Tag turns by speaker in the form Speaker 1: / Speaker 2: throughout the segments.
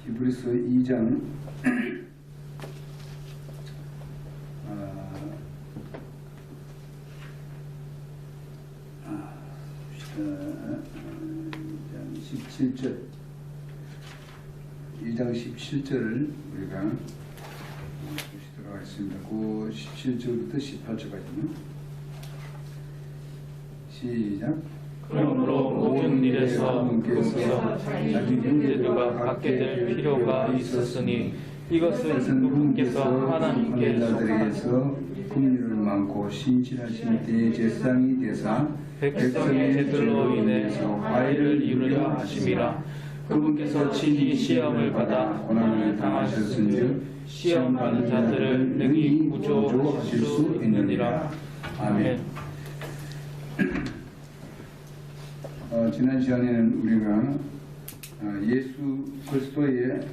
Speaker 1: 히브리서 2장 17절 2장 17절을 우리가 보시도록 하겠습니다. 그 17절부터 18절까지는 시작.
Speaker 2: 그러므로 모든 일에서 그분께서 자기 형제들과 갖게 될 필요가 있었으니 이것은 그분께서 하나님께
Speaker 1: 자들에게서 긍휼을 많고 신실하신 대제사장이 되사
Speaker 2: 백성의 죄들로 인해서 화해를 이루려 하심이라. 그분께서 친히 시험을 받아 고난을 당하셨은즉 시험 받는 자들을 능히 구조하실 수 있느니라. 아멘.
Speaker 1: 지난 시간에는 우리가 예수 그리스도의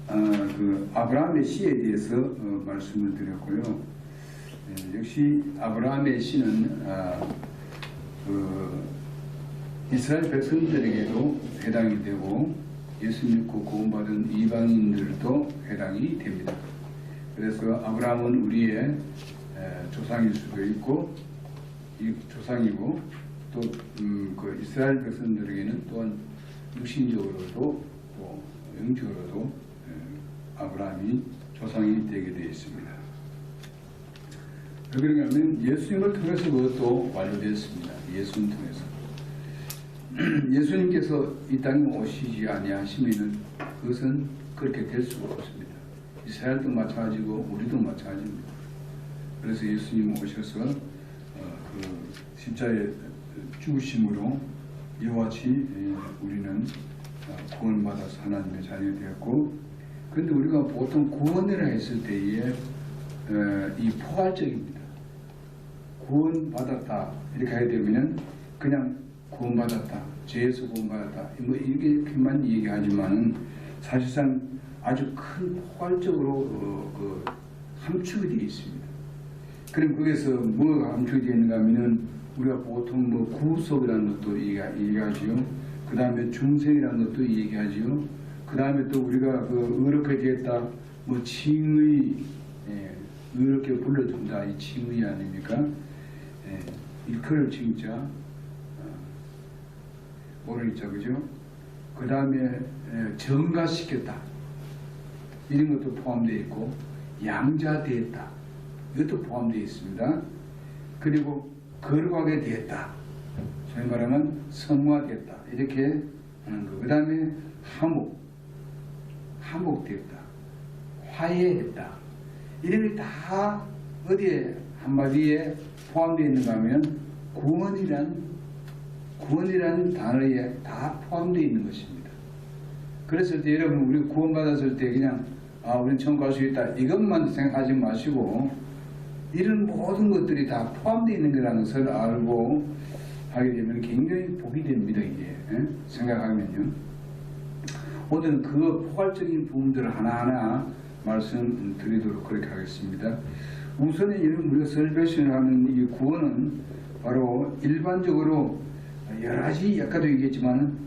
Speaker 1: 그 아브라함의 씨에 대해서 말씀을 드렸고요. 역시 아브라함의 씨는 그 이스라엘 백성들에게도 해당이 되고 예수 믿고 구원받은 이방인들도 해당이 됩니다. 그래서 아브라함은 우리의 조상일 수도 있고 이 조상이고 또 그 이스라엘 백성들에게는 또한 육신적으로도 또 영적으로도 아브라함이 조상이 되게 되어 있습니다. 왜 그런가 하면 예수님을 통해서 그것도 완료되었습니다. 예수님 통해서. 예수님께서 이 땅에 오시지 아니하시면은 그것은 그렇게 될 수가 없습니다. 이스라엘도 마찬가지고 우리도 마찬가지입니다. 그래서 예수님 오셔서 그 십자가의 죽으심으로 이와 같이 우리는 구원받아서 하나님의 자녀가 되었고, 그런데 우리가 보통 구원이라 했을 때에 이 포괄적입니다. 구원받았다 이렇게 하게 되면 그냥 구원받았다, 죄에서 구원받았다 뭐 이렇게만 얘기하지만은 사실상 아주 큰 포괄적으로 그 함축이 되어 있습니다. 그럼 거기서 뭐가 함축이 되어 있는가 하면은 우리가 보통 뭐 구속이라는 것도 얘기하지요. 그 다음에 중생이라는 것도 얘기하지요. 그 다음에 또 우리가 그 의롭게 되었다, 뭐 칭의, 의롭게 불러준다, 이 칭의 아닙니까? 일컬을 칭자, 모르겠죠, 그죠? 그 다음에 정가시켰다, 이런 것도 포함되어 있고, 양자되었다, 이것도 포함되어 있습니다. 그리고 거룩하게 되었다, 소위 말하면 성화되었다, 이렇게 하는 거. 그 다음에 화목되었다, 화해했다, 이런 게 다 어디에 한마디에 포함되어 있는가 하면 구원이란 단어에 다 포함되어 있는 것입니다. 그랬을 때 여러분, 우리 구원받았을 때 그냥 우리는 천국 갈 수 있다 이것만 생각하지 마시고 이런 모든 것들이 다 포함되어 있는 거라는 것을 알고 하게 되면 굉장히 복이 됩니다. 이게 생각하면요. 오늘은 그 포괄적인 부분들을 하나하나 말씀드리도록 그렇게 하겠습니다. 우선에 이런 우리가 설베이션을 하는 이 구원은 바로 일반적으로 여러 가지 아까도 얘기했지만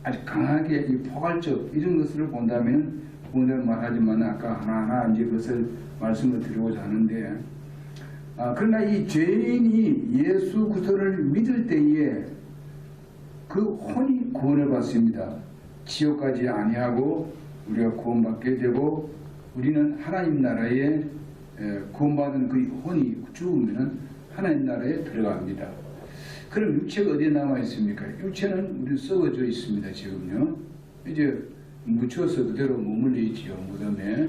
Speaker 1: 아주 강하게 이 포괄적 이런 것을 본다면 구원을 말하지만 아까 하나하나 이제 그것을 말씀을 드리고자 하는데, 그러나 이 죄인이 예수 그리스도를 믿을 때에 그 혼이 구원을 받습니다. 지옥 가지 아니하고 우리가 구원받게 되고 우리는 하나님 나라에 구원받은 그 혼이 죽으면 하나님 나라에 들어갑니다. 그럼 육체가 어디에 남아 있습니까? 육체는 우리 썩어져 있습니다. 지금요. 이제 묻혀서 그대로 머물러 있지요, 무덤에.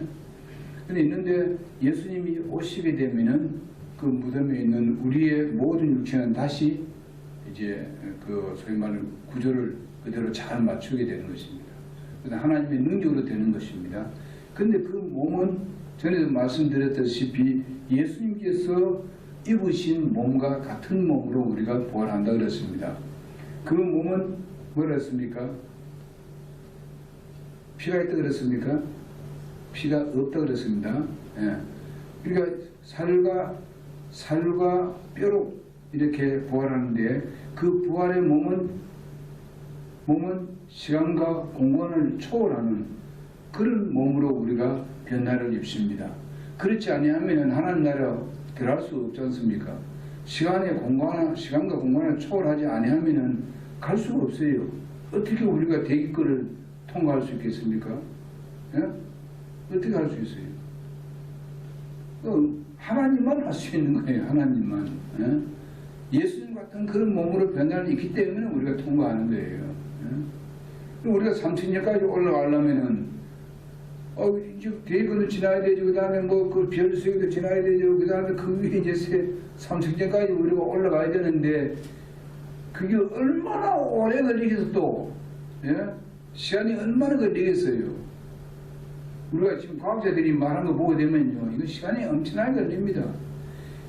Speaker 1: 근데 있는데 예수님이 오시게 되면은 그 무덤에 있는 우리의 모든 육체는 다시 이제 그 소위 말하는 구조를 그대로 잘 맞추게 되는 것입니다. 그래서 하나님의 능력으로 되는 것입니다. 근데 그 몸은 전에도 말씀드렸다시피 예수님께서 입으신 몸과 같은 몸으로 우리가 부활한다 그랬습니다. 그 몸은 뭐라 했습니까? 피가 있다 그랬습니까? 피가 없다 그랬습니다. 그러니까 살과 뼈로 이렇게 부활하는데 그 부활의 몸은 몸은 시간과 공간을 초월하는 그런 몸으로 우리가 변화를 입습니다. 그렇지 아니하면 하나님 나라 들어갈 수 없지 않습니까? 시간과 공간을 초월하지 아니하면 갈 수가 없어요. 어떻게 우리가 대기권을 통과할 수 있겠습니까? 예? 어떻게 할 수 있어요? 하나님만 할 수 있는 거예요. 하나님만. 예? 예수님 같은 그런 몸으로 변화를 입기 때문에 우리가 통과하는 거예요. 예? 우리가 3000년까지 올라가려면은 이제 대기권도 지나야 되죠. 그 다음에 그 별세계도 지나야 되죠. 그 다음에 그 위에 이제 3000년까지 우리가 올라가야 되는데 그게 얼마나 오래 걸리겠어 또. 예? 시간이 얼마나 걸리겠어요. 우리가 지금 과학자들이 말한 거 보게 되면요, 이거 시간이 엄청나게 걸립니다.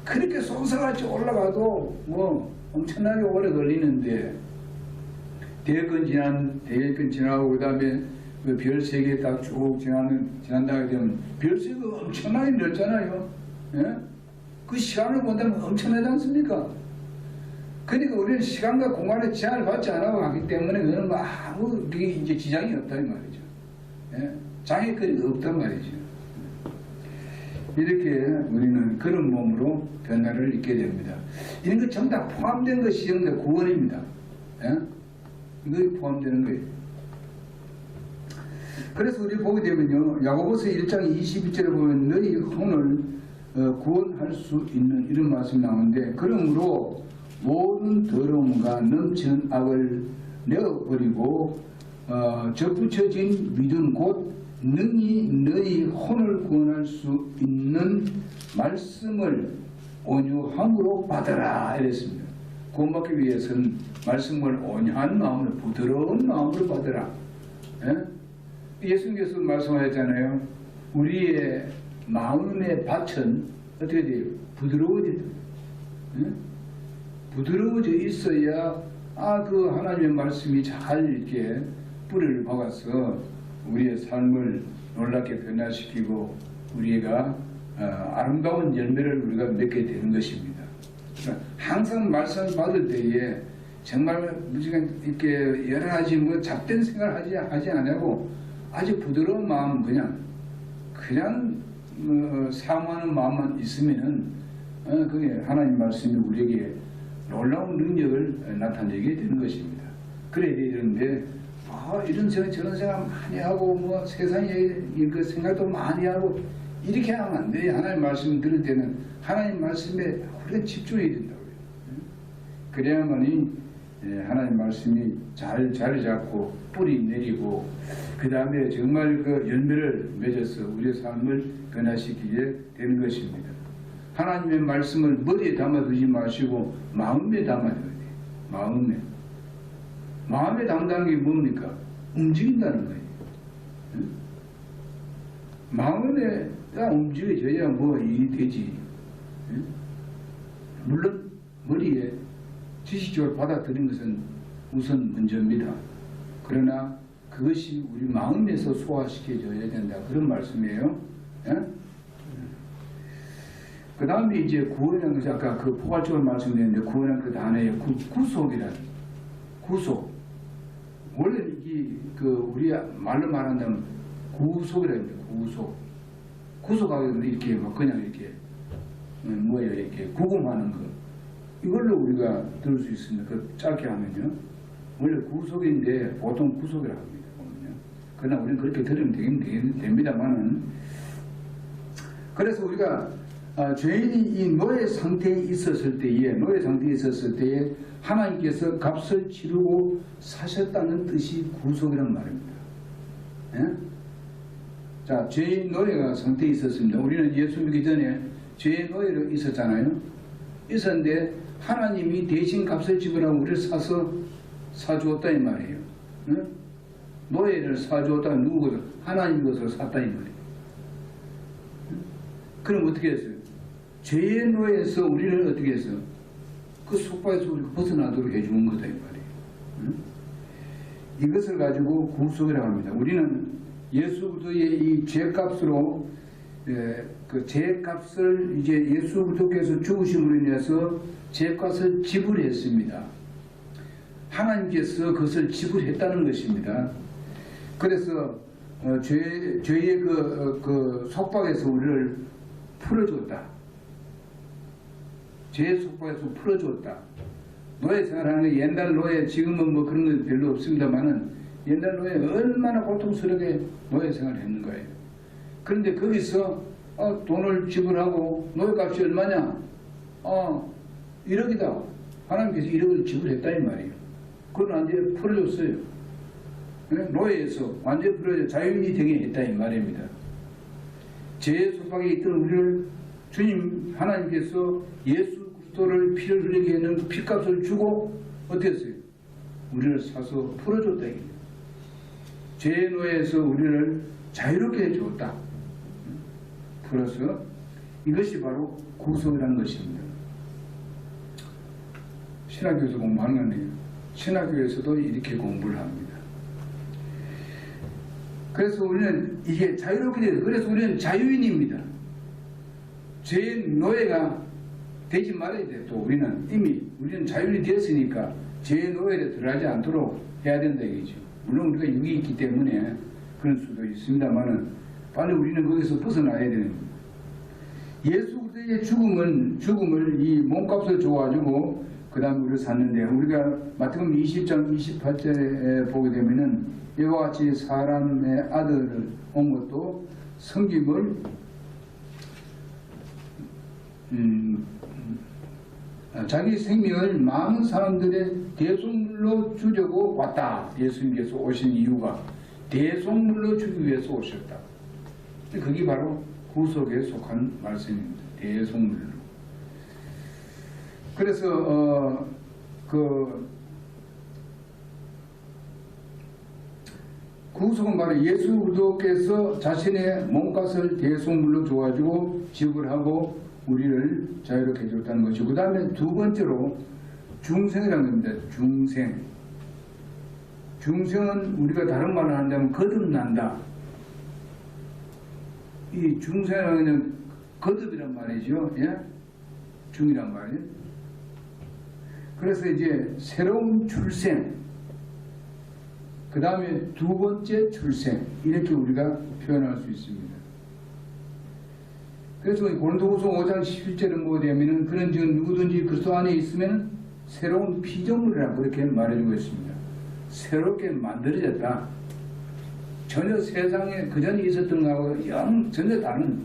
Speaker 1: 그렇게 솟아같이 올라가도 엄청나게 오래 걸리는데 대기권 지나고 그 다음에 그 별 세계 딱 쭉 지난다고 되면 별 세계가 엄청나게 넓잖아요. 예? 그 시간을 본다면 엄청나지 않습니까? 그러니까 우리는 시간과 공간의 제한을 받지 않아고 하기 때문에 그거는 아무 이제 지장이 없다는 말이죠. 예? 장애거리가 없단 말이죠. 이렇게 우리는 그런 몸으로 변화를 입게 됩니다. 이런 것 전부 다 포함된 것이 정말 구원입니다. 예? 이거 포함되는 거예요. 그래서 우리 보게 되면요, 야고보서 1장 22절에 보면 너희 혼을 구원할 수 있는 이런 말씀이 나오는데, 그러므로 모든 더러움과 넘치는 악을 내어버리고 접붙여진 믿음 곧 능히 너희 혼을 구원할 수 있는 말씀을 온유함으로 받아라 이랬습니다. 구원받기 위해서는 말씀을 온유한 마음으로, 부드러운 마음으로 받아라. 예? 예수님께서 말씀하셨잖아요. 우리의 마음의 밭은 어떻게 돼요? 부드러워져요. 예? 부드러워져 있어야 그 하나님의 말씀이 잘 이렇게 뿌리를 박아서 우리의 삶을 놀랍게 변화시키고 우리가 아름다운 열매를 우리가 맺게 되는 것입니다. 그러니까 항상 말씀 받을 때에 정말 무조건 이렇게 여러 가지 잡된 생각을 하지 않고 아주 부드러운 마음 그냥 사모하는 마음만 있으면은 그게 하나님 말씀이 우리에게 놀라운 능력을 나타내게 되는 것입니다. 그래야 되는데 이런 생각 저런 생각 많이 하고 세상에 그 생각도 많이 하고 이렇게 하면 안 돼요. 하나님 말씀 들을 때는 하나님 말씀에 우리가 집중해야 된다고요. 그래야만이 하나님 말씀이 잘 자리 잡고 뿌리 내리고 그 다음에 정말 그 열매를 맺어서 우리의 삶을 변화시키게 되는 것입니다. 하나님의 말씀을 머리에 담아두지 마시고 마음에 담아둬야 돼요. 마음에 담다는 게 뭡니까? 움직인다는 거예요. 마음에가 움직여져야 일이 되지. 물론 머리에 지식적으로 받아들인 것은 우선 먼저입니다. 그러나 그것이 우리 마음에서 소화시켜져야 된다. 그런 말씀이에요. 그 다음에 이제 구원이라는 것이 아까 그 포괄적으로 말씀드렸는데 구원은 그 단어의 구속이라는 구속. 원래 이게 우리 말로 말한다면 구속이라는 거예요. 구속하게 되면 이렇게 그냥 이렇게 이렇게 구금하는 거. 이걸로 우리가 들을 수 있습니다. 짧게 하면요. 원래 구속인데 보통 구속이라고 합니다. 그러나 우리는 그렇게 들으면 됩니다만은 그래서 우리가 죄인이 이 노예 상태에 있었을 때에 하나님께서 값을 치르고 사셨다는 뜻이 구속이란 말입니다. 예? 자, 죄인 노예가 상태에 있었습니다. 우리는 예수 믿기 전에 죄인 노예로 있었잖아요. 있었는데 하나님이 대신 값을 지불하고 우리를 사주었다 이 말이에요. 응? 노예를 사주었다는 누구거든? 하나님 것으로 샀다 이 말이에요. 응? 그럼 어떻게 했어요? 죄의 노예에서 우리를 어떻게 했어요? 그 속박에서 우리가 벗어나도록 해주는 거다 이 말이에요. 응? 이것을 가지고 구속이라고 합니다. 우리는 예수 그리스도의 이 죄값으로 그 죄값을 이제 예수 그리스도께서 죽으심으로 인해서 죄값을 지불했습니다. 하나님께서 그것을 지불했다는 것입니다. 그래서 죄의 그 속박에서 우리를 풀어줬다. 죄의 속박에서 풀어줬다. 노예 생활하는 게 옛날 노예, 지금은 뭐 그런 건 별로 없습니다만은 옛날 노예 얼마나 고통스럽게 노예 생활을 했는 거예요. 그런데 거기서 돈을 지불하고 노예값이 얼마냐? 1억이다. 하나님께서 1억을 지불했다 이 말이에요. 그건 완전히 풀어줬어요. 노예에서 완전히 풀어줘 자유인이 되게 했다 이 말입니다. 죄의 속박에 있던 우리를 주님 하나님께서 예수 그리스도를 피를 흘리게 하는 그 피값을 주고 어떻게 했어요? 우리를 사서 풀어줬다. 죄의 노예에서 우리를 자유롭게 해주었다. 풀어서 이것이 바로 구속이라는 것입니다. 신학교에서 공부하는 거네요. 신학교에서도 이렇게 공부를 합니다. 그래서 우리는 이게 자유롭게 돼요. 그래서 우리는 자유인입니다. 죄의 노예가 되지 말아야 돼요. 또 우리는 자유인이 되었으니까 죄의 노예에 들어가지 않도록 해야 된다 이거죠. 물론 우리가 육이 있기 때문에 그럴 수도 있습니다만은 빨리 우리는 거기서 벗어나야 되는 겁니다. 예수 그리스도의 죽음을 이 몸값을 줘가지고 그 다음 우리를 샀는데 우리가 마태복음 20장 28절에 보게 되면은 이와 같이 사람의 아들을 온 것도 섬김을 자기 생명을 많은 사람들의 대속물로 주려고 왔다. 예수님께서 오신 이유가 대속물로 주기 위해서 오셨다. 그게 바로 구속에 속한 말씀입니다. 대속물로. 그래서 구속은 바로 예수 그리스도께서 자신의 몸값을 대속물로 줘가지고 지불하고 우리를 자유롭게 해줬다는 것이고, 그 다음에 두 번째로 중생이라는 겁니다. 중생은 우리가 다른 말을 한다면 거듭난다. 이 중생은 거듭이란 말이죠. 예? 중이란 말이에요. 그래서 이제 새로운 출생, 그 다음에 두 번째 출생, 이렇게 우리가 표현할 수 있습니다. 그래서 고린도후서 5장 11절에 뭐가 되면은 그런즉 누구든지 그리스도 안에 있으면 새로운 피조물이라고 그렇게 말해주고 있습니다. 새롭게 만들어졌다. 전혀 세상에 그전에 있었던 것하고 전혀 다른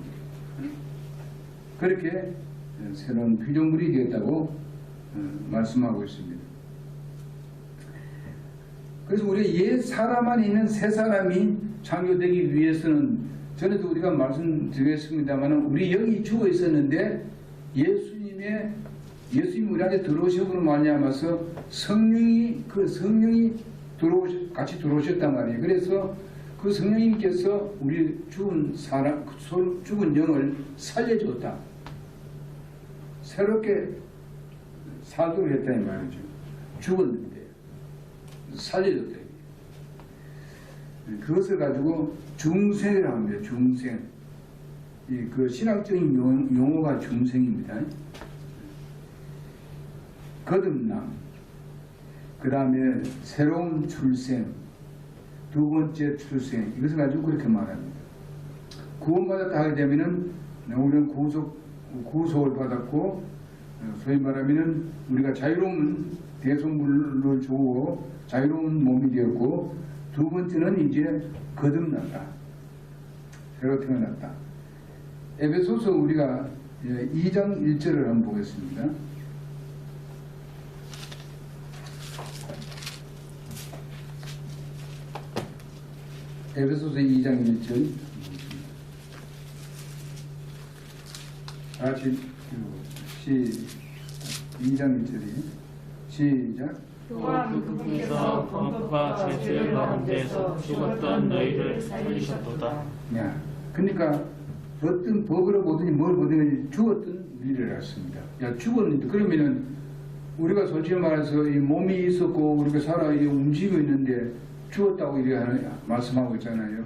Speaker 1: 그렇게 새로운 피조물이 되었다고 말씀하고 있습니다. 그래서 우리 옛 사람 안에 있는 새 사람이 창조되기 위해서는 전에도 우리가 말씀드렸습니다만 우리 영이 죽어 있었는데 예수님이 우리한테 들어오시고 말미암아서 성령이 같이 들어오셨단 말이에요. 그래서 그 성령님께서 우리 죽은 영을 살려줬다. 새롭게 살도록 했다 이 말이죠. 죽었는데 살려줬다. 그것을 가지고 중생이라고 합니다. 중생. 그 신학적인 용어가 중생입니다. 거듭남, 그 다음에 새로운 출생, 두 번째 출생, 이것을 가지고 그렇게 말합니다. 구원받았다 하게 되면은 우리는 구속을 받았고, 소위 말하면은 우리가 자유로운 대속물을 주고 자유로운 몸이 되었고, 두 번째는 이제 거듭났다. 새로 태어났다. 에베소서 우리가 2장 1절을 한번 보겠습니다. 에베소서 2장 1절. 다 같이 2장 1절이에요. 시작.
Speaker 2: 또한 그분께서 범법과 죄 가운데서 죽었던 너희를 살리셨도다.
Speaker 1: 야, 그러니까 어떤 법으로 보든지 뭘 보든지 죽었던 우리를 했습니다. 야, 죽었는데 그러면은 우리가 솔직히 말해서 이 몸이 있었고 우리가 살아 움직이고 있는데 죽었다고 이렇게 말씀하고 있잖아요.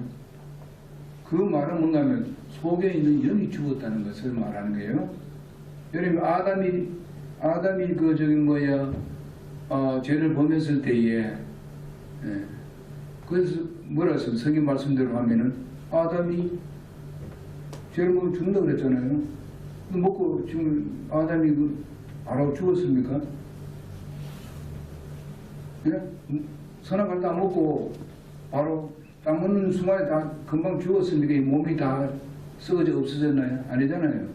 Speaker 1: 그 말은 뭔가 하면 속에 있는 영이 죽었다는 것을 말하는 거예요. 여러분 아담이 죄를 범했을 때에 그래서 뭐라 했습니까? 성경 말씀대로 하면은 아담이 죄를 먹으면 죽는다고 그랬잖아요. 먹고 지금 아담이 바로 죽었습니까? 예? 선악을 다 먹고 바로 딱 먹는 순간에 다 금방 죽었습니까? 이 몸이 다 썩어져 없어졌나요? 아니잖아요.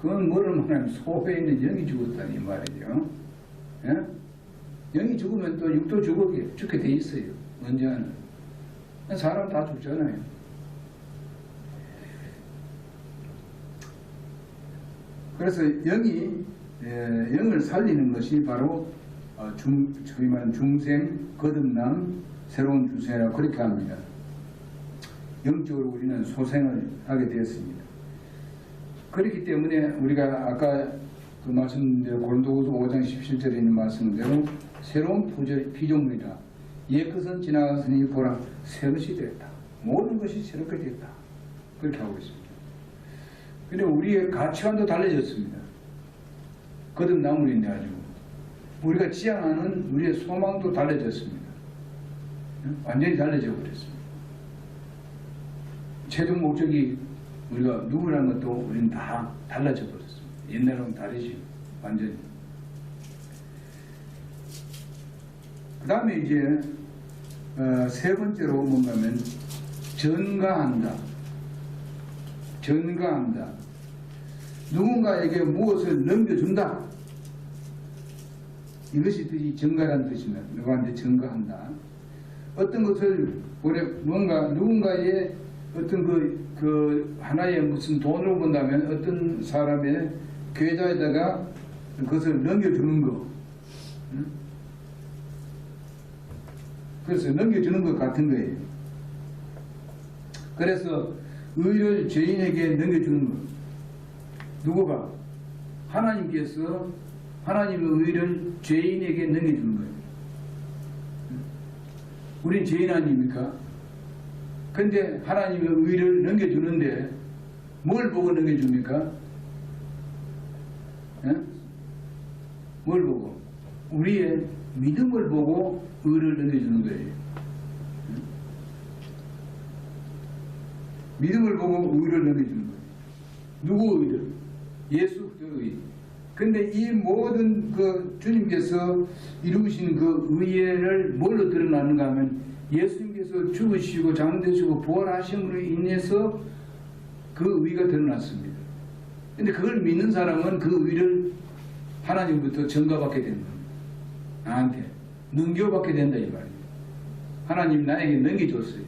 Speaker 1: 그건 뭐를 말하면 소에 있는 영이 죽었다니 말이죠. 예? 영이 죽으면 또 육도 죽게 돼 있어요. 언제나. 사람 다 죽잖아요. 그래서 영을 살리는 것이 바로 저희 말하는 중생, 거듭남, 새로운 주세라 그렇게 합니다. 영적으로 우리는 소생을 하게 되었습니다. 그렇기 때문에 우리가 아까 그 말씀대로 고린도후서 5장 17절에 있는 말씀대로 새로운 피조물이다. 옛것은 지나갔으니 보라 새 것이 되었다. 모든 것이 새롭게 되었다. 그렇게 하고 있습니다. 그런데 우리의 가치관도 달라졌습니다. 거듭남으로 인해 가지고 우리가 지향하는 우리의 소망도 달라졌습니다. 완전히 달라져 버렸습니다. 최종 목적이 우리가 누구라는 것도 우리는 다 달라져 버렸습니다. 옛날하고는 다르지 완전히. 그 다음에 이제 세 번째로 뭔가면 전가한다. 누군가에게 무엇을 넘겨준다. 이것이 뜻이 전가라는 뜻입니다. 누구한테 전가한다. 어떤 것을 누군가의 어떤 그 하나의 무슨 돈으로 본다면 어떤 사람의 계좌에다가 그것을 넘겨주는 거. 그래서 넘겨주는 것 같은 거예요. 그래서 의를 죄인에게 넘겨주는 것. 누구가? 하나님께서 하나님의 의를 죄인에게 넘겨주는 거예요. 우린 죄인 아닙니까? 근데 하나님의 의를 넘겨주는데 뭘 보고 넘겨줍니까? 뭘 보고? 우리의 믿음을 보고 의를 넘겨주는 거예요. 믿음을 보고 의를 넘겨주는 거예요. 누구 의를? 예수 그리스도의 의. 근데 이 모든 그 주님께서 이루신 그 의를 뭘로 드러나는가 하면 예수님께서 죽으시고 장대시고 부활하심으로 인해서 그 의가 드러났습니다. 근데 그걸 믿는 사람은 그 의를 하나님부터 전가받게 된다. 나한테 넘겨받게 된다 이 말이에요. 하나님 나에게 넘겨줬어요.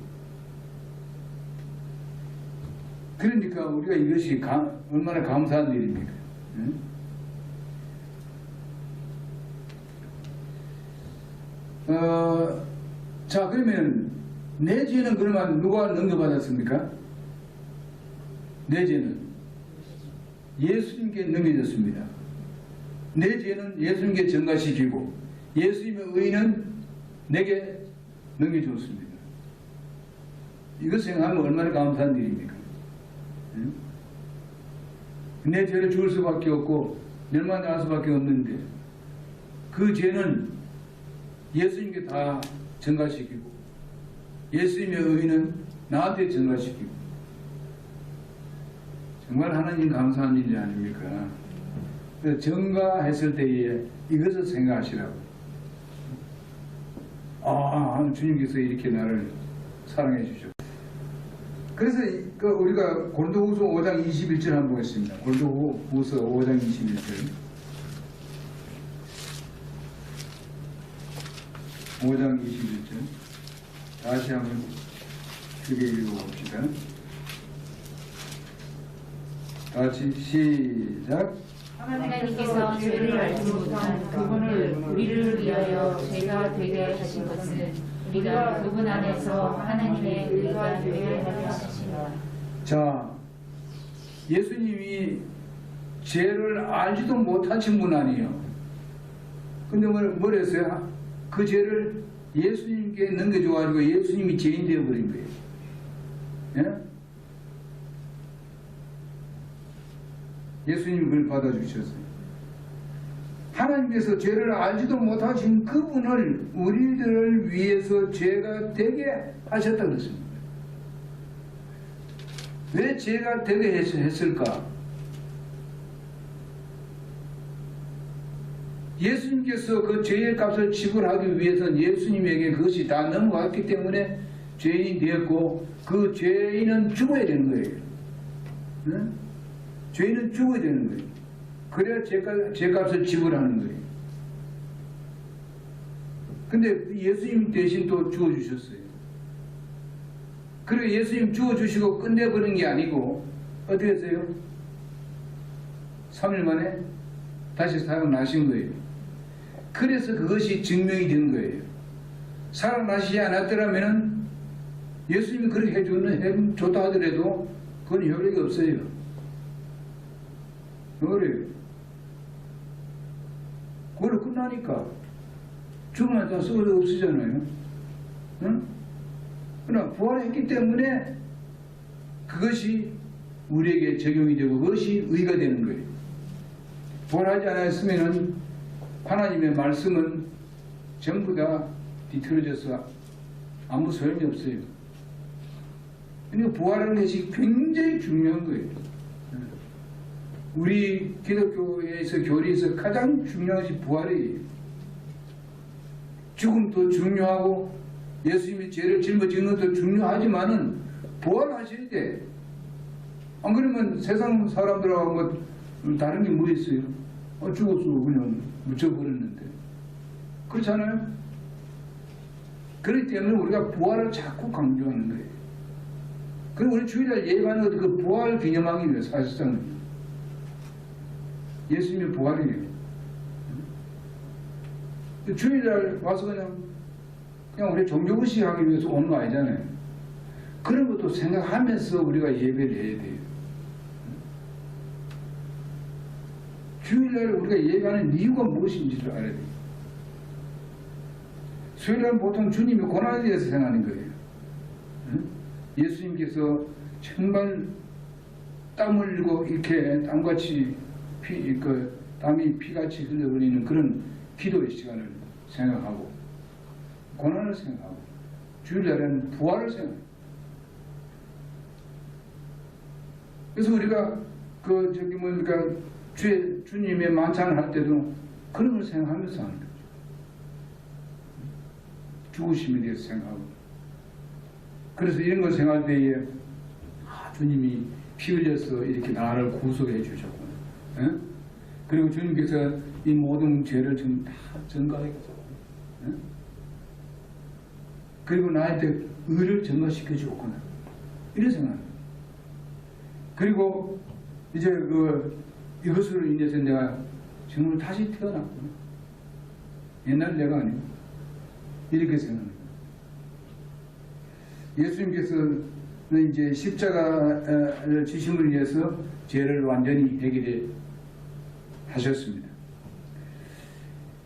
Speaker 1: 그러니까 우리가 이것이 얼마나 감사한 일입니까? 응? 자 그러면 내 죄는 그러면 누가 넘겨받았습니까? 내 죄는 예수님께 넘겨졌습니다. 내 죄는 예수님께 전가시키고 예수님의 의는 내게 넘겨줬습니다. 이것 생각하면 얼마나 감사한 일입니까? 응? 내 죄를 죽을 수밖에 없고 멸망당할 수밖에 없는데 그 죄는 예수님께 다 전가시키고 예수님의 의는 나한테 전가시키고 정말 하나님 감사한 일이 아닙니까? 그래서 전가했을 때에 이것을 생각하시라고. 주님께서 이렇게 나를 사랑해 주셨고. 그래서 우리가 고린도후서 5장 21절 한번 보겠습니다. 고린도후서 5장 21절. 5장 21절. 다시 한번 크게 읽어봅시다. 다시 시작.
Speaker 3: 하나님께서 죄를 알지 못한 그분을 우리를 위하여 죄가 되게 하신 것은 우리가 그분 안에서 하나님의 의가 되게 하려 하시니라.
Speaker 1: 자, 예수님이 죄를 알지도 못하신 분 아니에요. 근데 뭘 했어요? 그 죄를 예수님께 넘겨줘가지고 예수님이 죄인 되어버린 거예요. 예? 예수님이 그걸 받아주셨어요. 하나님께서 죄를 알지도 못하신 그분을 우리들을 위해서 죄가 되게 하셨다 그랬습니다. 왜 죄가 되게 했을까? 예수님께서 그 죄의 값을 지불하기 위해서는 예수님에게 그것이 다 넘어갔기 때문에 죄인이 되었고, 그 죄인은 죽어야 되는 거예요. 응? 죄인은 죽어야 되는 거예요. 그래야 죄값을 지불하는 거예요. 근데 예수님 대신 또 죽어주셨어요. 그리고 예수님 죽어주시고 끝내버린 게 아니고 어떻게 했어요? 3일 만에 다시 살아나신 거예요. 그래서 그것이 증명이 된 거예요. 살아나시지 않았더라면 예수님이 그렇게 해줬다 하더라도 그건 효력이 없어요. 왜 그래요? 그걸로 끝나니까. 죽으면 다 썩어도 없으잖아요. 응? 그러나 부활했기 때문에 그것이 우리에게 적용이 되고 그것이 의가 되는 거예요. 부활하지 않았으면 하나님의 말씀은 전부 다 뒤틀어져서 아무 소용이 없어요. 그러니까 부활하는 것이 굉장히 중요한 거예요. 우리 기독교에서 교리에서 가장 중요한 것이 부활이에요. 죽음도 중요하고 예수님이 죄를 짊어지는 것도 중요하지만은 부활하실 때, 안 그러면 세상 사람들하고 뭐 다른 게 뭐 있어요? 죽었어 그냥 묻혀버렸는데. 그렇잖아요? 그렇기 때문에 우리가 부활을 자꾸 강조하는 거예요. 그리고 우리 주일날 예배하는 것도 그 부활 기념하기 위해 사실상 예수님의 부활이에요. 주일날 와서 그냥 우리 종교의식 하기 위해서 오는 거 아니잖아요. 그런 것도 생각하면서 우리가 예배를 해야 돼요. 주일날 우리가 예배하는 이유가 무엇인지를 알아야 돼요. 수요일날은 보통 주님의 고난에 대해서 생각하는 거예요. 예수님께서 정말 땀 흘리고 이렇게 땀같이 땀이 피같이 흘러버리는 그런 기도의 시간을 생각하고 고난을 생각하고 주일날에는 부활을 생각해요. 그래서 우리가 주님의 만찬을 할 때도 그런 걸 생각하면서 하는 거죠. 죽으심에 대해서 생각하고. 그래서 이런 걸 생각할 때에 주님이 피 흘려서 이렇게 나를 구속해 주셨구나. 에? 그리고 주님께서 이 모든 죄를 지금 다 전가해 줬구나. 그리고 나한테 의를 증거시켜 주었구나. 이런 생각합니다. 그리고 이제 이것으로 인해서 내가 정말 다시 태어났구나. 옛날 내가 아니고 이렇게 생각합니다. 예수님께서는 이제 십자가를 지심을 위해서 죄를 완전히 해결해 하셨습니다.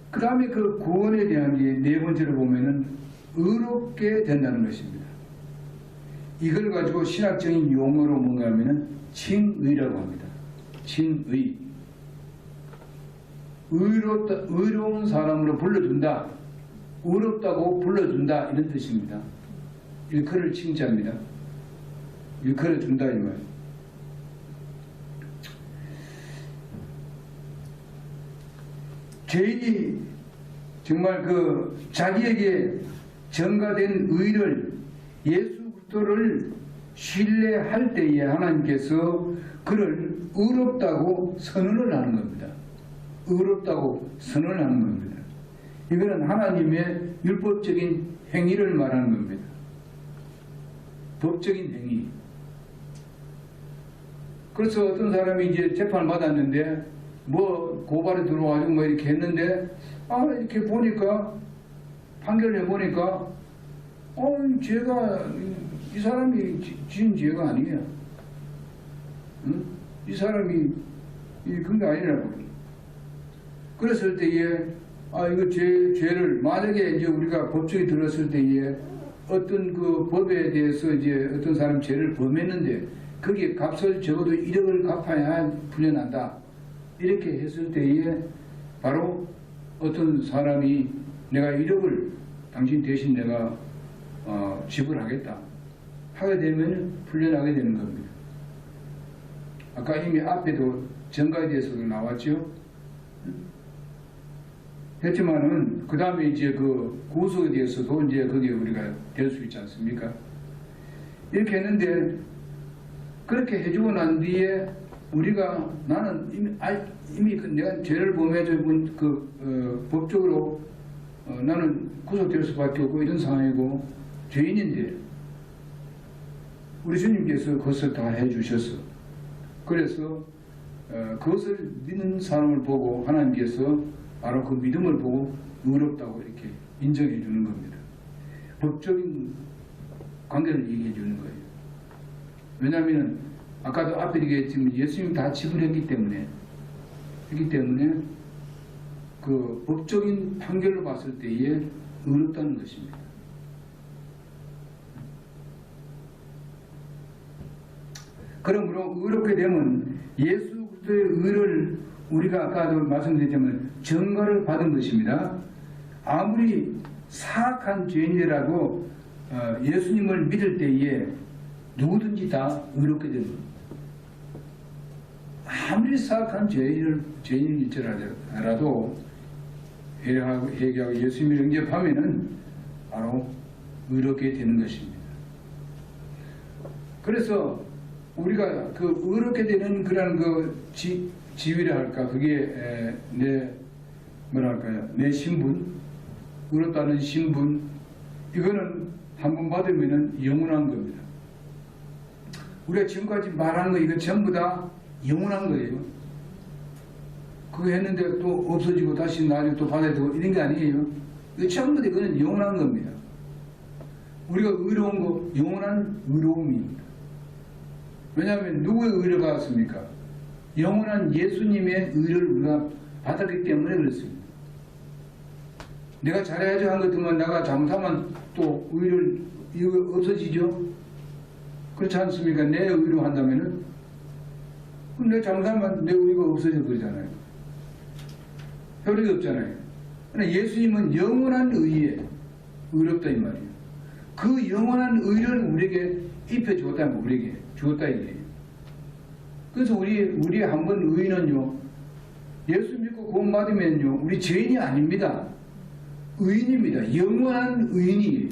Speaker 1: 그 다음에 그 구원에 대한 게 네 번째로 보면은 의롭게 된다는 것입니다. 이걸 가지고 신학적인 용어로 뭔가 하면은 칭의라고 합니다. 칭의. 의로운 사람으로 불러준다. 의롭다고 불러준다. 이런 뜻입니다. 일컬을 칭찬합니다. 일컬어 준다 이 말. 죄인이 정말 자기에게 전가된 의를 예수 그리스도를 신뢰할 때에 하나님께서 그를 의롭다고 선언을 하는 겁니다. 의롭다고 선언을 하는 겁니다. 이거는 하나님의 율법적인 행위를 말하는 겁니다. 법적인 행위. 그래서 어떤 사람이 이제 재판을 받았는데 고발이 들어와가지고 이렇게 했는데 이렇게 보니까 판결을 해보니까 죄가 이 사람이 지은 죄가 아니에요. 응? 이 사람이 그런 게 아니라고. 그랬을 때에 이거 죄를 만약에 이제 우리가 법정에 들었을 때에 어떤 그 법에 대해서 이제 어떤 사람 죄를 범했는데 거기에 값을 적어도 1억을 갚아야 풀려난다. 이렇게 했을 때에 바로 어떤 사람이 내가 1억을 당신 대신 내가 지불하겠다 하게 되면 풀려나게 되는 겁니다. 아까 이미 앞에도 정가에 대해서도 나왔죠. 했지만은 그 다음에 이제 그 구속에 대해서도 이제 거기에 우리가 될 수 있지 않습니까? 이렇게 했는데 그렇게 해주고 난 뒤에 우리가 나는 이미 내가 죄를 범해서 법적으로 나는 구속될 수밖에 없고 이런 상황이고 죄인인데 우리 주님께서 그것을 다 해주셨어. 그래서 그것을 믿는 사람을 보고 하나님께서 바로 그 믿음을 보고 의롭다고 이렇게 인정해 주는 겁니다. 법적인 관계를 얘기해 주는 거예요. 왜냐하면 아까도 앞에 얘기했지만 예수님이 다 지불했기 때문에 그 법적인 판결로 봤을 때에 의롭다는 것입니다. 그러므로 의롭게 되면 예수 그리스도의 의를 우리가 아까도 말씀드렸지만 정가를 받은 것입니다. 아무리 사악한 죄인이라도 예수님을 믿을 때에 누구든지 다 의롭게 됩니다. 아무리 사악한 죄인일지라도 회개하고 예수님을 영접하면은 바로 의롭게 되는 것입니다. 그래서 우리가 그 의롭게 되는 그런 그 지위라 할까, 그게 내 신분, 의롭다는 신분, 이거는 한번 받으면은 영원한 겁니다. 우리가 지금까지 말한 거 이거 전부 다 영원한 거예요. 그거 했는데 또 없어지고 다시 나중에 또 받아야 되고 이런 게 아니에요. 이거 전부 다 이거는 영원한 겁니다. 우리가 의로운 거 영원한 의로움입니다. 왜냐하면 누구의 의를 받았습니까? 영원한 예수님의 의를 우리가 받았기 때문에 그렇습니다. 내가 잘해야지 한 것들만 내가 잘못하면 또 의를 이거 없어지죠? 그렇지 않습니까? 내 의로 한다면은 그럼 내가 잘못하면 내 의가 없어져 버리잖아요. 효력이 없잖아요. 그러나 예수님은 영원한 의에 의롭다 이 말이에요. 그 영원한 의를 우리에게 입혀주었다, 우리에게 주었다 이게요. 그래서 우리 한 번 의인은요, 예수 믿고 구원 받으면요, 우리 죄인이 아닙니다. 의인입니다. 영원한 의인이에요.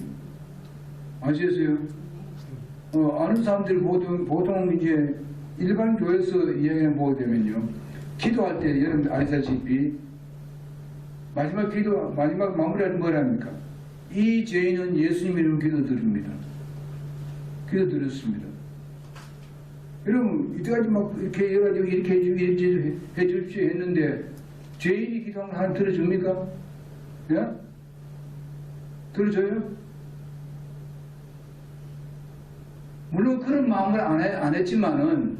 Speaker 1: 아시겠어요? 아는 사람들 보통 이제 일반 교회에서 이야기를 보게 되면요, 기도할 때 여러분들 아시다시피 마지막 마무리할 때 뭐랍니까? 이 죄인은 예수님 이름으로 기도드립니다. 기도드렸습니다. 여러분, 이때까지 막 이렇게 해가지고 이렇게 해주십시오 했는데, 죄인이 기도하면 하나님 들어줍니까? 예? 들어줘요? 물론 그런 마음을 안 했지만은,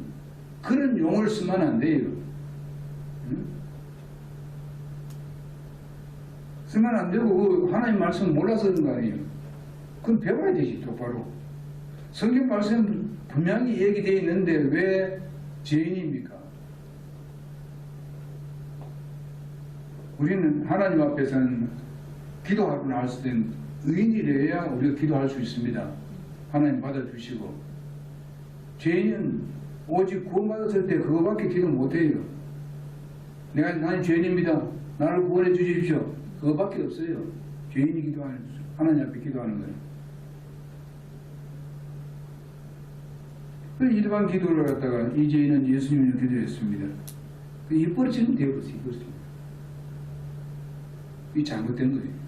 Speaker 1: 그런 용어를 쓰면 안 돼요. 쓰면 안 되고, 하나님 말씀 몰라서 그런 거 아니에요. 그럼 배워야 되지, 똑바로. 성경 말씀 분명히 얘기되어 있는데 왜 죄인입니까? 우리는 하나님 앞에서는 기도하고 나왔을 땐 의인이래야 우리가 기도할 수 있습니다. 하나님 받아주시고, 죄인은 오직 구원받았을 때 그거밖에 기도 못해요. 나는 죄인입니다. 나를 구원해 주십시오. 그거밖에 없어요. 죄인이 기도하는, 하나님 앞에 기도하는 거예요. 일반 기도를 갖다가 이 죄인은 예수님을 기도했습니다. 입버릇처럼 되어버렸어요. 이 잘못된 거예요.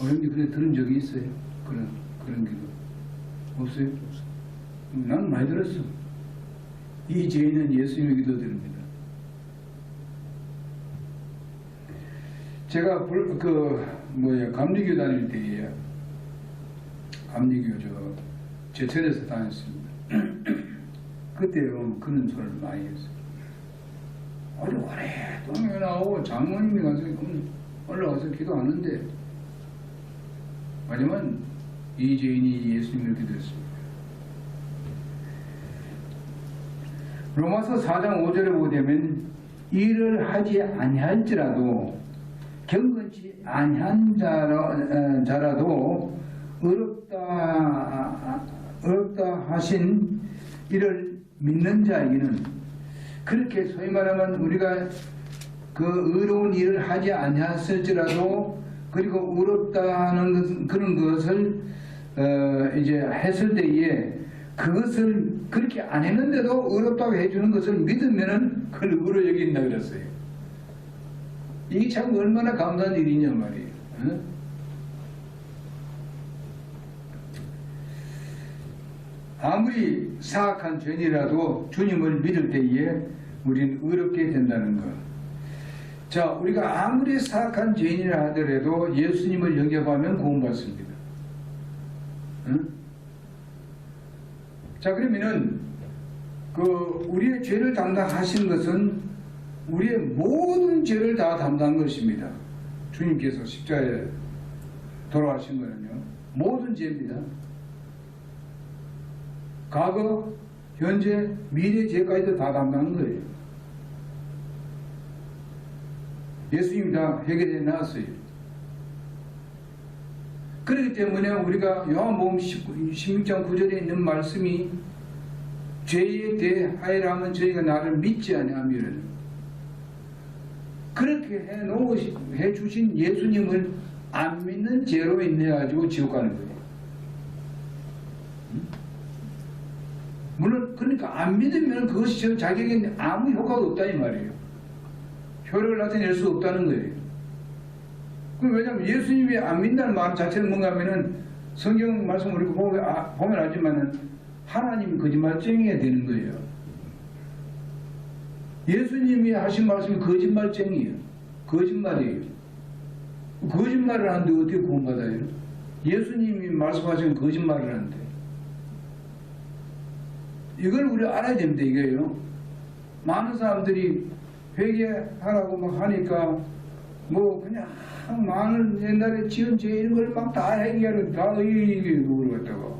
Speaker 1: 어른이 그래 들은 적이 있어요? 그런 기도 없어요? 난 많이 들었어. 이 죄인은 예수님의 기도드립니다. 제가 감리교 다닐 때에 감리교 제천에서 다녔습니다. 그때 그런 소리를 많이 했어요. 오래동안 나오고 장모님이 가서 올라가서 기도하는데 마지막은 이 죄인이 예수님을 기도했습니다. 로마서 4장 5절에 보게 되면 일을 하지 아니할지라도 경건치 아니한 자라도 어렵다 하신 이를 믿는 자에게는, 그렇게 소위 말하면 우리가 그 의로운 일을 하지 아니했을지라도 그리고 어렵다 하는 그런 것을 이제 했을 때에 그것을 그렇게 안 했는데도 어렵다고 해주는 것을 믿으면은 그걸 의로 여긴다 그랬어요. 이게 참 얼마나 감사한 일이냐 말이에요. 어? 아무리 사악한 죄인이라도 주님을 믿을 때에 우리는 의롭게 된다는 것. 자, 우리가 아무리 사악한 죄인이라 하더라도 예수님을 영접하면 구원받습니다. 응? 자, 그러면은 우리의 죄를 담당하신 것은 우리의 모든 죄를 다 담당한 것입니다. 주님께서 십자가에 돌아가신 거는요, 모든 죄입니다. 과거, 현재, 미래 죄까지도 다 담당한 거예요. 예수님이 다 해결해 놨어요. 그렇기 때문에 우리가 요한복음 16장 9절에 있는 말씀이 죄에 대하여라면 저희가 나를 믿지 아니하면, 그렇게 해주신 예수님을 안 믿는 죄로 인해 가지고 지옥 가는 거예요. 물론 그러니까 안 믿으면 그것이 자기에게 아무 효과가 없다 이 말이에요. 효력을 나타낼 수 없다는 거예요. 왜냐하면 예수님이 안 믿는다는 말 자체는 뭔가 하면은 성경 말씀 우리가 보면 알지만은 하나님이 거짓말쟁이가 되는 거예요. 예수님이 하신 말씀이 거짓말쟁이에요. 거짓말이에요. 거짓말을 하는데 어떻게 구원받아요? 예수님이 말씀하신 거짓말을 하는데. 이걸 우리 알아야 됩니다. 이게요. 많은 사람들이 회개하라고 막 하니까 뭐 그냥 많은 옛날에 지은 죄 이런 걸 막 다 해결하는, 다 이게 누구를 갖다가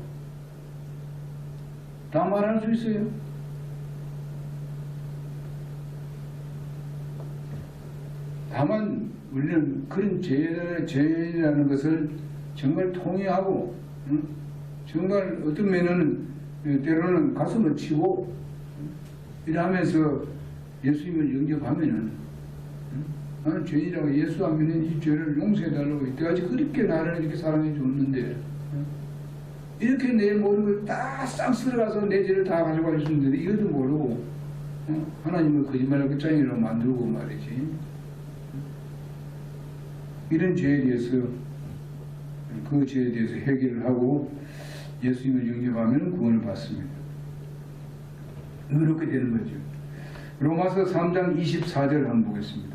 Speaker 1: 다 말할 수 있어요. 다만 우리는 그런 죄라는 것을 정말 통회하고, 정말 어떤 면은 때로는 가슴을 치고 이러면서 예수님을 영접하면은, 나는 죄인이라고 예수 안 믿는 이 죄를 용서해달라고 이때까지 그렇게 나를 이렇게 사랑해 줬는데, 이렇게 내 모든 걸 다 싹 쓸어가서 내 죄를 다 가져가 주셨는데 이것도 모르고 하나님을 거짓말하고 짱이라고 만들고 말이지. 이런 죄에 대해서, 그 죄에 대해서 해결을 하고 예수님을 영접하면 구원을 받습니다. 그렇게 되는 거죠. 로마서 3장 24절 한번 보겠습니다.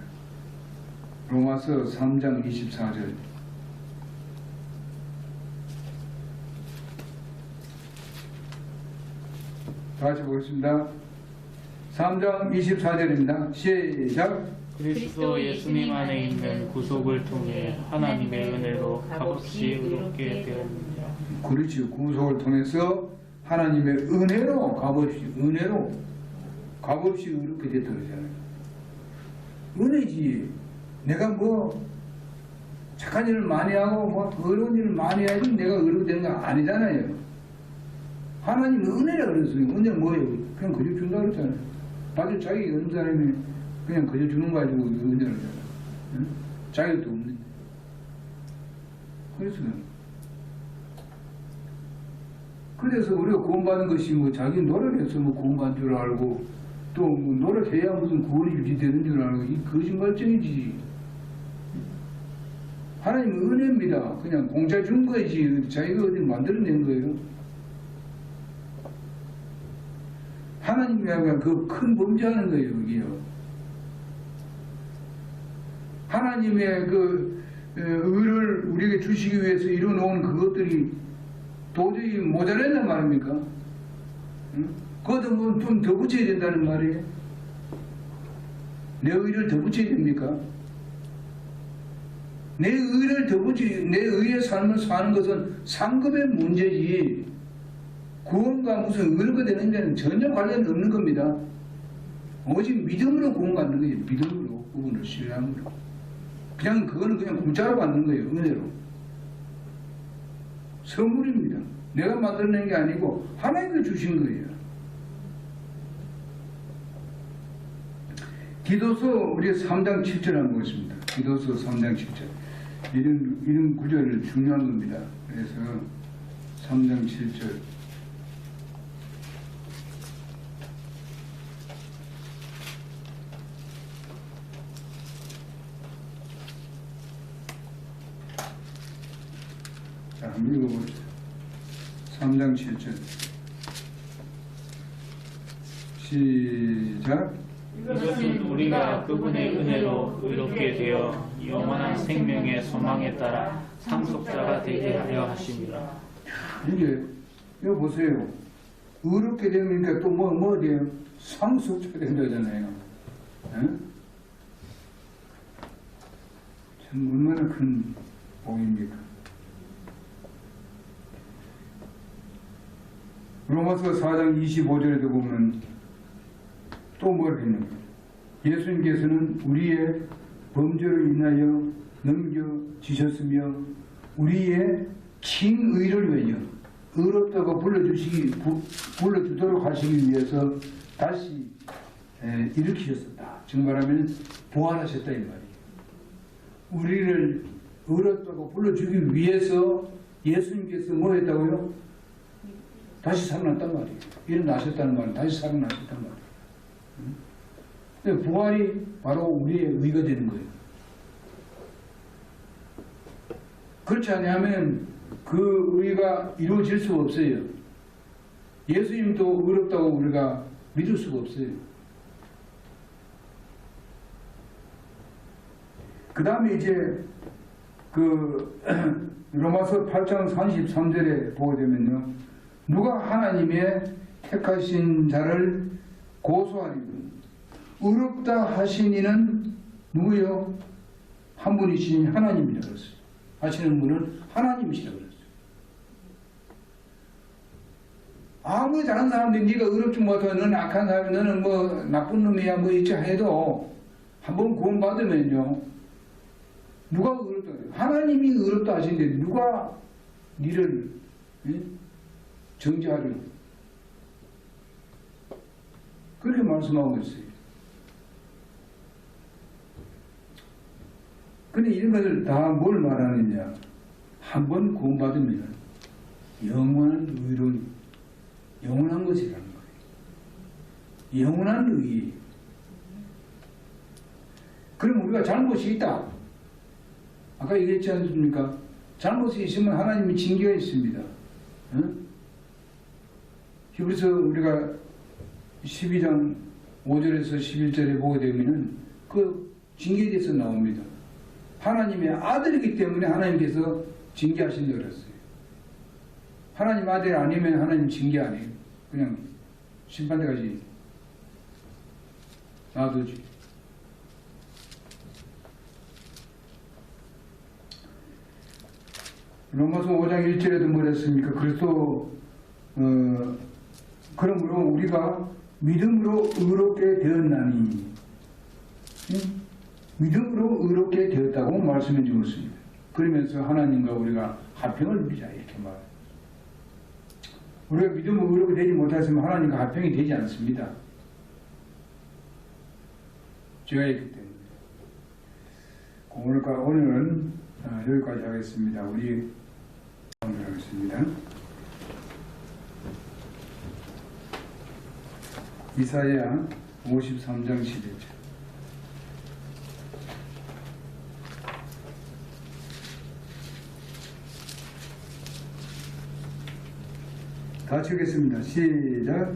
Speaker 1: 로마서 3장 24절. 다시 보겠습니다. 3장 24절입니다. 시작.
Speaker 2: 그리스도 예수님 안에 있는 구속을 통해 하나님의 은혜로 값없이 의롭게 되었느니라.
Speaker 1: 그렇지. 구속을 통해서 하나님의 은혜로 값없이 의롭게 됐다 그러잖아요. 은혜지. 내가 뭐 착한 일을 많이 하고 뭐 어려운 일을 많이 해야지 내가 의롭게 되는 거 아니잖아요. 하나님은 은혜라 그랬어요. 은혜는 뭐예요? 그냥 그저 준다 그랬잖아요. 다들 자기가 없는 사람이 그냥 그저 주는 거 가지고 은혜를 하잖아요. 응? 자기도 없는데. 그래서 우리가 구원받는 것이 뭐 자기 노력해서 뭐 구원받는 줄 알고 또 뭐 노력해야 무슨 구원이 유지되는 줄 알고 이 거짓말쟁이지. 하나님은 은혜입니다. 그냥 공짜 준 거지. 자기가 어디 만들어낸 거예요. 하나님이 그 큰 범죄하는 거예요, 여기요. 하나님의 그 의를 우리에게 주시기 위해서 이루어놓은 그것들이 도저히 모자란단 말입니까? 응? 그것도 뭐 좀 더 붙여야 된다는 말이에요. 내 의를 더 붙여야 됩니까? 내 의를 더 붙여, 내 의의 삶을 사는 것은 상급의 문제지, 구원과 무슨 의가 되는 데는 전혀 관련이 없는 겁니다. 오직 믿음으로 구원받는 거예요. 믿음으로 그분을 신뢰함으로. 그냥 그거는 그냥 공짜로 받는 거예요. 은혜로. 선물입니다. 내가 만들어낸 게 아니고 하나님이 주신 거예요. 기도서 우리 3장 7절 한번 보겠습니다. 기도서 3장 7절. 이런 구절은 중요한 겁니다. 그래서 3장 7절. 자, 한번 읽어보시죠. 3장 7절. 시작.
Speaker 2: 이것은 우리가 그분의 은혜로 의롭게 되어 영원한 생명의 소망에 따라 상속자가 되게 하려 하십니다.
Speaker 1: 이제 이거 보세요. 의롭게 되니까 또 뭐 돼요? 상속자 된다잖아요. 에? 참 얼마나 큰 복입니까? 로마서 4장 25절에도 보면 또 뭐라 했는가? 예수님께서는 우리의 범죄로 인하여 넘겨지셨으며 우리의 칭의를 위하여 의롭다고 불러주도록 하시기 위해서 다시 일으키셨었다. 즉 말하면 부활하셨다 이 말이에요. 우리를 의롭다고 불러주기 위해서 예수님께서 뭐 했다고요? 다시 살아났단 말이에요. 일어나셨다는 말은 다시 살아나셨단 말이에요. 근데 부활이 바로 우리의 의가 되는 거예요. 그렇지 않으면 그 의가 이루어질 수가 없어요. 예수님도 의롭다고 우리가 믿을 수가 없어요. 그 다음에 이제 그 로마서 8장 33절에 보게 되면요. 누가 하나님의 택하신 자를 고소하리니 의롭다 하신 이는 누구요? 한 분이신 하나님이라고 그랬어요. 하시는 분은 하나님이시라고 그랬어요. 아무리 다른 사람들이 네가 의롭지 못하고 너는 악한 사람이 너는 뭐 나쁜 놈이야 뭐 이렇게 해도 한번 구원받으면요. 누가 의롭다 해요? 하나님이 의롭다 하시는데 누가 니를 정죄하려 그렇게 말씀하고 있어요. 근데 이런 것을 다 뭘 말하느냐? 한번 구원받으면 영원한 의로 영원한 것이라는 거예요. 영원한 의. 그럼 우리가 잘못이 있다. 아까 얘기했지 않습니까? 잘못이 있으면 하나님이 징계가 있습니다. 응? 히브리서 우리가 12장 5절에서 11절에 보게 되면은 그 징계에 대해서 나옵니다. 하나님의 아들이기 때문에 하나님께서 징계하신다고 그랬어요. 하나님 아들 아니면 하나님 징계 안 해요. 그냥 심판대까지 놔두지. 로마서 5장 1절에도 뭐랬습니까? 그래서 그러므로 우리가 믿음으로 의롭게 되었나니 믿음으로 의롭게 되었다고 말씀해 주었습니다. 그러면서 하나님과 우리가 화평을 누리자 이렇게 말해요. 우리가 믿음으로 의롭게 되지 못했으면 하나님과 화평이 되지 않습니다. 죄가 있기 때문에. 오늘은 여기까지 하겠습니다. 우리 하겠습니다. 이사야 53장 11절. 다시 하겠습니다. 시작.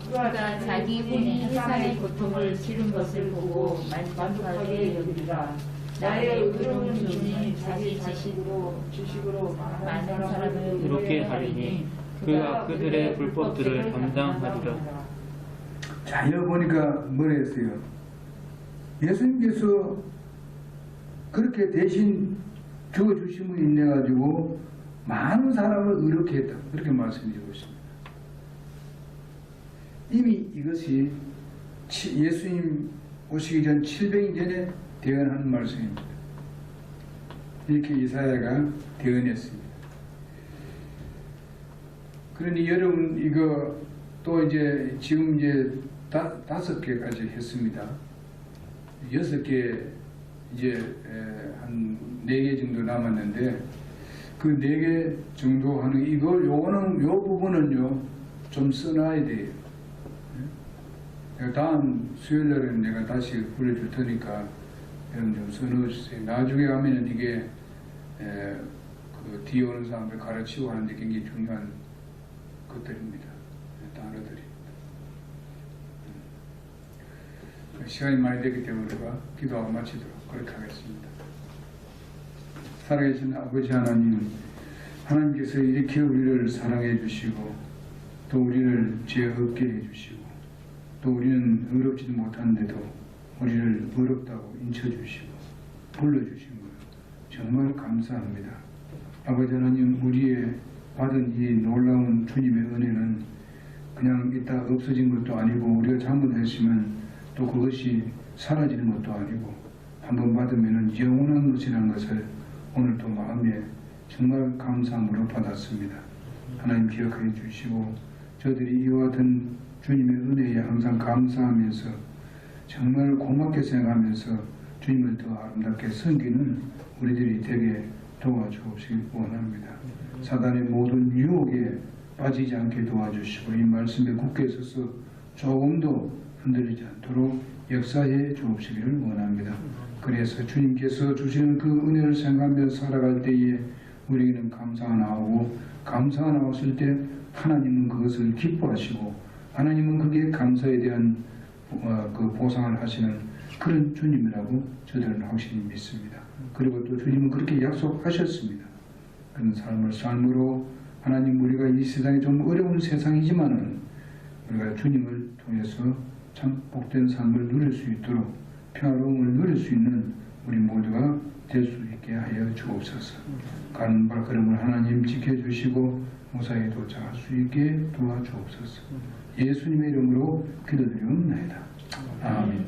Speaker 3: 그가 자기 본이 회사의 고통을 치른 것을 보고 만족하게 여기리라. 나의 의로운 종이 자기 지식으로 많은 사람을
Speaker 2: 이렇게 하리니 그가 그들의 불법들을 감당하리라.
Speaker 1: 자, 여기 보니까 뭐라 했어요? 예수님께서 그렇게 대신 죽어주심을 인해가지고 많은 사람을 의롭게 했다. 그렇게 말씀드리고 있습니다. 이미 이것이 예수님 오시기 전 700년 전에 대언하는 말씀입니다. 이렇게 이사야가 대언했습니다. 그러니 여러분 이거 또 이제 지금 이제 5개까지 했습니다. 6개 이제 한 4개 정도 남았는데 그 4개 정도 하는 요거는 요 부분은요 좀 써놔야 돼요. 다음 수요일날은 내가 다시 불러줄 테니까 여러분 좀 써놓으세요. 나중에 가면은 이게 그 뒤에 오는 사람들 가르치고 하는데 굉장히 중요한 것들입니다. 단어들이. 시간이 많이 됐기 때문에 우리가 기도하고 마치도록 그렇게 하겠습니다. 살아계신 아버지 하나님, 하나님께서 이렇게 우리를 사랑해 주시고 또 우리를 죄 없게 해 주시고 또 우리는 의롭지도 못한데도 우리를 의롭다고 인쳐주시고 불러주신 거예요. 정말 감사합니다. 아버지 하나님, 우리의 받은 이 놀라운 주님의 은혜는 그냥 이따 없어진 것도 아니고 우리가 잘못했으면 또 그것이 사라지는 것도 아니고 한번 받으면 영원한 것이라는 것을 오늘 또 마음에 정말 감사함으로 받았습니다. 하나님 기억해 주시고 저들이 이와 같은 주님의 은혜에 항상 감사하면서 정말 고맙게 생각하면서 주님을 더 아름답게 섬기는 우리들이 되게 도와주시기 원합니다. 사단의 모든 유혹에 빠지지 않게 도와주시고 이 말씀에 굳게 서서 조금도 흔들리지 않도록 역사해 주시기를 원합니다. 그래서 주님께서 주시는 그 은혜를 생각하며 살아갈 때에 우리에게는 감사가 나오고 감사가 나왔을 때 하나님은 그것을 기뻐하시고 하나님은 그게 감사에 대한 그 보상을 하시는 그런 주님이라고 저들은 확실히 믿습니다. 그리고 또 주님은 그렇게 약속하셨습니다. 그런 삶으로 하나님, 우리가 이 세상이 좀 어려운 세상이지만은 우리가 주님을 통해서 참 복된 삶을 누릴 수 있도록 평화로움을 누릴 수 있는 우리 모두가 될 수 있게 하여 주옵소서. 가는 발걸음을 하나님 지켜주시고 무사히 도착할 수 있게 도와주옵소서. 예수님의 이름으로 기도드리옵나이다. 아멘.